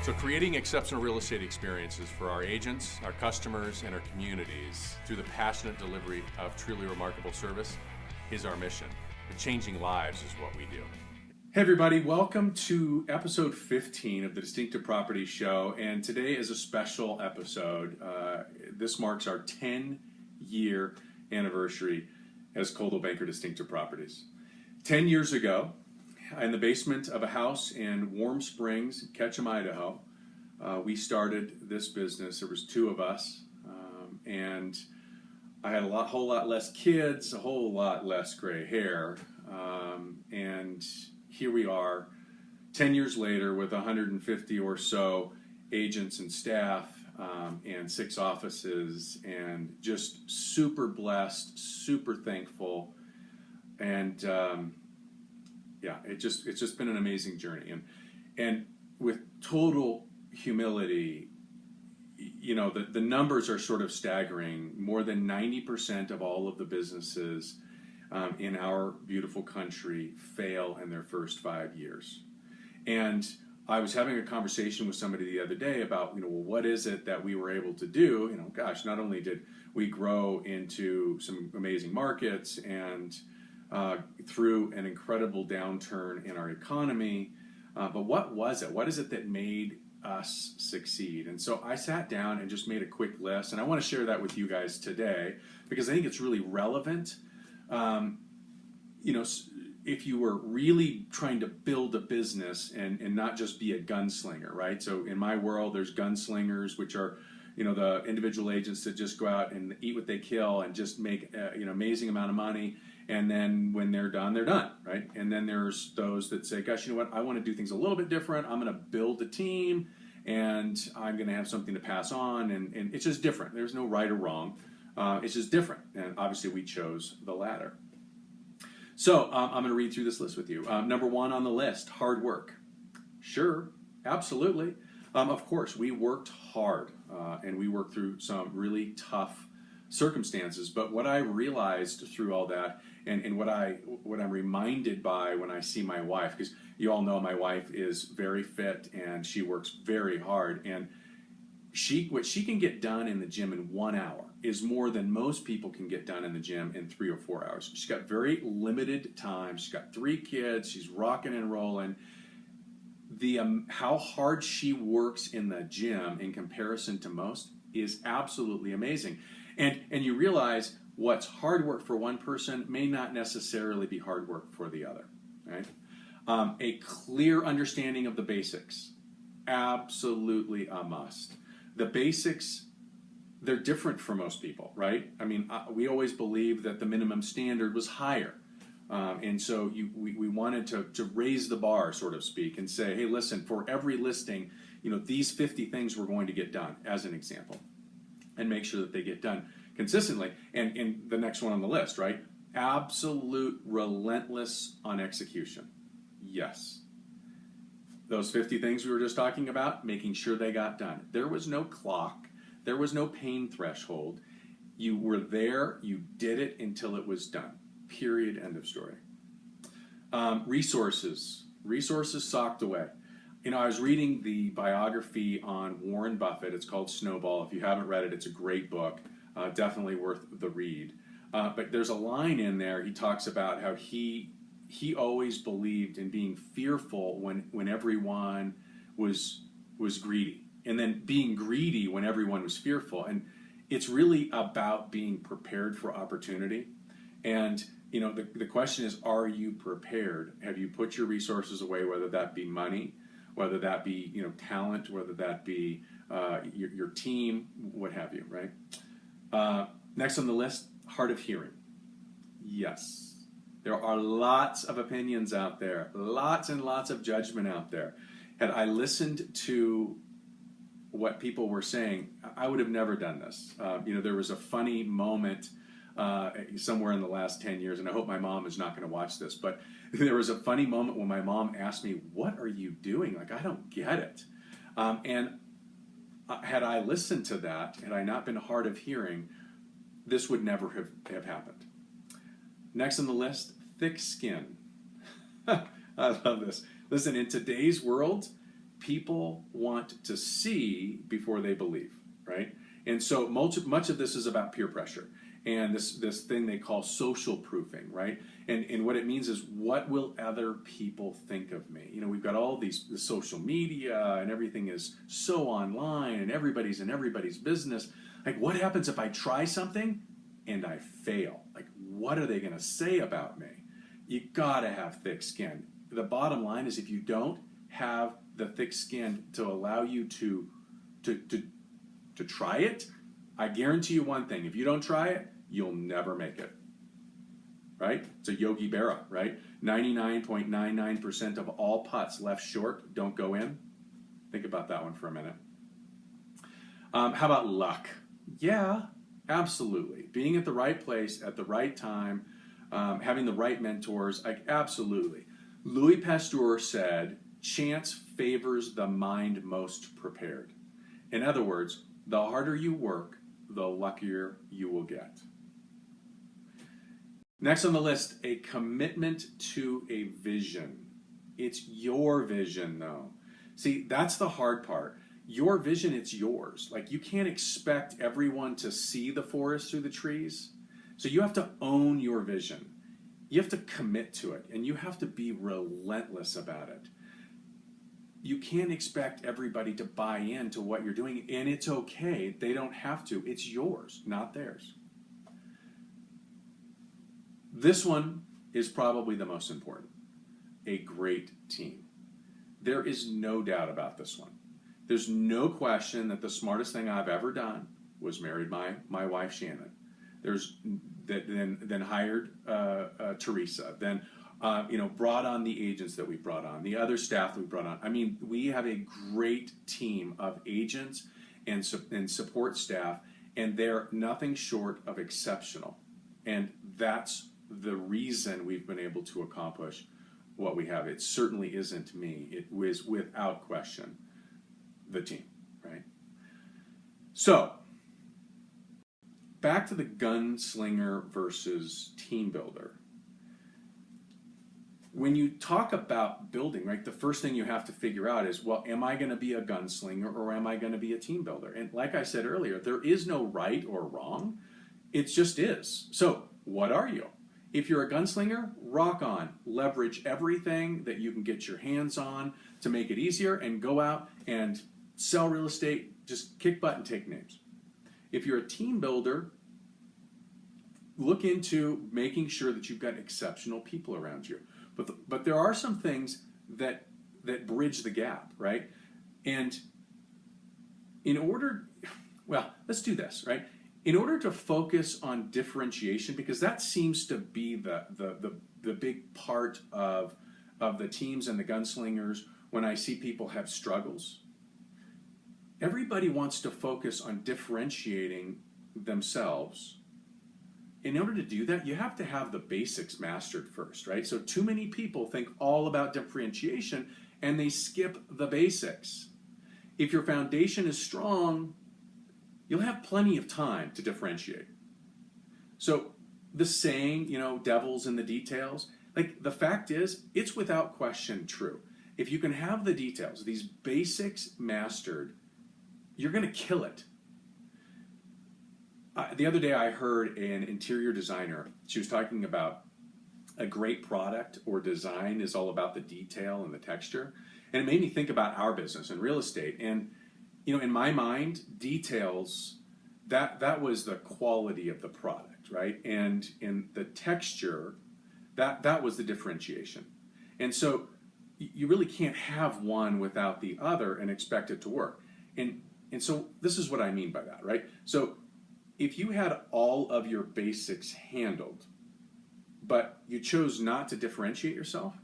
So creating exceptional real estate experiences for our agents, our customers, and our communities through the passionate delivery of truly remarkable service is our mission. But changing lives is what we do. Hey everybody, welcome to episode 15 of the Distinctive Properties Show, and today is a special episode. This marks our 10-year anniversary as Coldwell Banker Distinctive Properties. 10 years ago, in the basement of a house in Warm Springs, Ketchum, Idaho, we started this business. There was two of us, and I had a whole lot less kids, a whole lot less gray hair, and here we are 10 years later with 150 or so agents and staff, and 6 offices, and just super blessed, super thankful, and yeah, it's just been an amazing journey, and with total humility, you know, the numbers are sort of staggering. More than 90% of all of the businesses in our beautiful country fail in their first 5 years. And I was having a conversation with somebody the other day about, well, what is it that we were able to do? Gosh, not only did we grow into some amazing markets and through an incredible downturn in our economy, but what was it? What is it that made us succeed? And so I sat down and just made a quick list, and I want to share that with you guys today because I think it's really relevant. If you were really trying to build a business and not just be a gunslinger, right? So in my world, there's gunslingers, which are the individual agents that just go out and eat what they kill and just make amazing amount of money. And then when they're done, right? And then there's those that say, gosh, you know what? I want to do things a little bit different. I'm going to build a team, and I'm going to have something to pass on. And it's just different. There's no right or wrong. It's just different. And obviously, we chose the latter. So I'm going to read through this list with you. Number 1 on the list, hard work. Sure, absolutely. Of course, we worked hard, and we worked through some really tough circumstances. But what I realized through all that, and what I'm reminded by when I see my wife, because you all know my wife is very fit and she works very hard, and what she can get done in the gym in 1 hour is more than most people can get done in the gym in 3 or 4 hours. She's got very limited time. She's got 3 kids. She's rocking and rolling. How hard she works in the gym in comparison to most is absolutely amazing. And you realize what's hard work for one person may not necessarily be hard work for the other, right? A clear understanding of the basics, absolutely a must. The basics, they're different for most people, right? I mean, we always believed that the minimum standard was higher. And so we wanted to raise the bar, so to speak, and say, hey, listen, for every listing, these 50 things we're going to get done, as an example, and make sure that they get done consistently. And the next one on the list, right? Absolute relentless on execution. Yes. Those 50 things we were just talking about, making sure they got done. There was no clock. There was no pain threshold. You were there. You did it until it was done. Period. End of story. Resources socked away. I was reading the biography on Warren Buffett. It's called Snowball. If you haven't read it, it's a great book. Definitely worth the read. But there's a line in there. He talks about how he always believed in being fearful when everyone was greedy, and then being greedy when everyone was fearful. And it's really about being prepared for opportunity. And the question is, are you prepared? Have you put your resources away, whether that be money, whether that be talent, whether that be your team, what have you, right? Next on the list, hard of hearing. Yes. There are lots of opinions out there, lots and lots of judgment out there. Had I listened to what people were saying, I would have never done this. There was a funny moment somewhere in the last 10 years, and I hope my mom is not going to watch this, but there was a funny moment when my mom asked me, what are you doing? Like, I don't get it. And had I listened to that, had I not been hard of hearing, this would never have happened. Next on the list, thick skin. I love this. Listen, in today's world, people want to see before they believe, right? And so much of this is about peer pressure and this thing they call social proofing, right? And what it means is, what will other people think of me? You know, we've got all the social media and everything is so online and everybody's in everybody's business. Like, what happens if I try something and I fail? Like, what are they going to say about me? You got to have thick skin. The bottom line is, if you don't have the thick skin to allow you to try it, I guarantee you one thing: if you don't try it, you'll never make it. Right? It's a Yogi Berra, right? 99.99% of all putts left short don't go in. Think about that one for a minute. How about luck? Yeah, absolutely. Being at the right place at the right time, having the right mentors, like, absolutely. Louis Pasteur said, chance favors the mind most prepared. In other words, the harder you work, the luckier you will get. Next on the list, a commitment to a vision. It's your vision, though. See, that's the hard part. Your vision, it's yours. Like, you can't expect everyone to see the forest through the trees. So you have to own your vision. You have to commit to it, and you have to be relentless about it. You can't expect everybody to buy into what you're doing, and it's okay. They don't have to. It's yours, not theirs. This one is probably the most important. A great team. There is no doubt about this one. There's no question that the smartest thing I've ever done was married my wife Shannon. Then hired Teresa. Then brought on the agents that we brought on, the other staff that we brought on. I mean, we have a great team of agents and support staff, and they're nothing short of exceptional. And that's the reason we've been able to accomplish what we have. It certainly isn't me. It was, without question, the team, right? So, back to the gunslinger versus team builder. When you talk about building, right, the first thing you have to figure out is, well, am I going to be a gunslinger or am I going to be a team builder? And like I said earlier, there is no right or wrong. It just is. So, what are you? If you're a gunslinger, rock on. Leverage everything that you can get your hands on to make it easier and go out and sell real estate, just kick butt and take names. If you're a team builder, look into making sure that you've got exceptional people around you. But there are some things that bridge the gap, right? And let's do this, right? In order to focus on differentiation, because that seems to be the big part of the teams and the gunslingers when I see people have struggles. Everybody wants to focus on differentiating themselves. In order to do that, you have to have the basics mastered first, right? So too many people think all about differentiation and they skip the basics. If your foundation is strong, you'll have plenty of time to differentiate. So the saying, devil's in the details, like, the fact is, it's without question true. If you can have the details, these basics mastered, you're going to kill it. The other day I heard an interior designer, she was talking about a great product or design is all about the detail and the texture. And it made me think about our business and real estate. And, in my mind, details, that was the quality of the product, right? And in the texture, that was the differentiation. And so you really can't have one without the other and expect it to work. And so this is what I mean by that, right? So if you had all of your basics handled, but you chose not to differentiate yourself,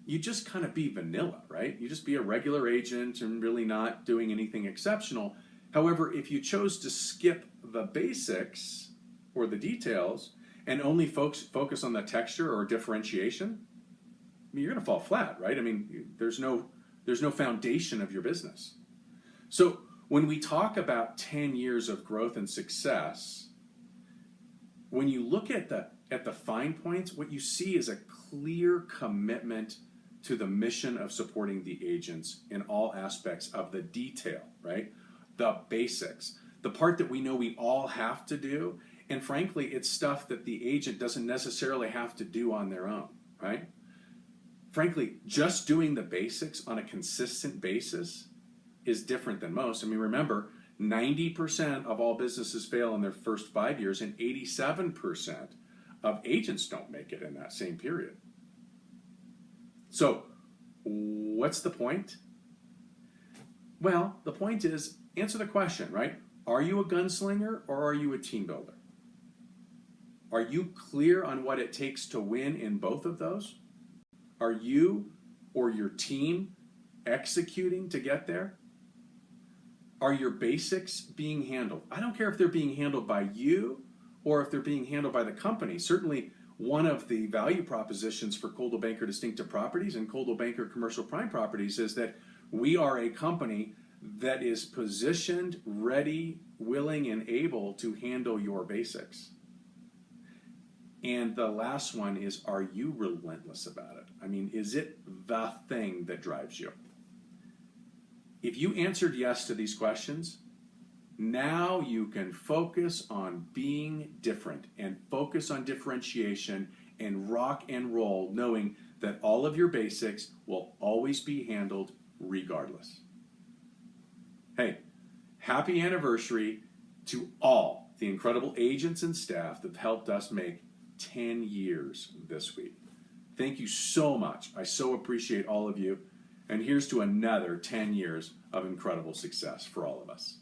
you just kind of be vanilla, right? You just be a regular agent and really not doing anything exceptional. However, if you chose to skip the basics or the details and only focus on the texture or differentiation, you're going to fall flat, right? I mean, there's no foundation of your business. So when we talk about 10 years of growth and success, when you look at the fine points, what you see is a clear commitment to the mission of supporting the agents in all aspects of the detail, right? The basics, the part that we know we all have to do. And frankly, it's stuff that the agent doesn't necessarily have to do on their own, right? Frankly, just doing the basics on a consistent basis is different than most. I mean, remember, 90% of all businesses fail in their first 5 years, and 87% of agents don't make it in that same period. So, what's the point? Well, the point is, answer the question, right? Are you a gunslinger or are you a team builder? Are you clear on what it takes to win in both of those? Are you or your team executing to get there? Are your basics being handled? I don't care if they're being handled by you or if they're being handled by the company. Certainly, one of the value propositions for Coldwell Banker Distinctive Properties and Coldwell Banker Commercial Prime Properties is that we are a company that is positioned, ready, willing, and able to handle your basics. And the last one is, are you relentless about it? I mean, is it the thing that drives you? If you answered yes to these questions, now you can focus on being different and focus on differentiation and rock and roll, knowing that all of your basics will always be handled regardless. Hey, happy anniversary to all the incredible agents and staff that helped us make 10 years this week. Thank you so much. I so appreciate all of you. And here's to another 10 years of incredible success for all of us.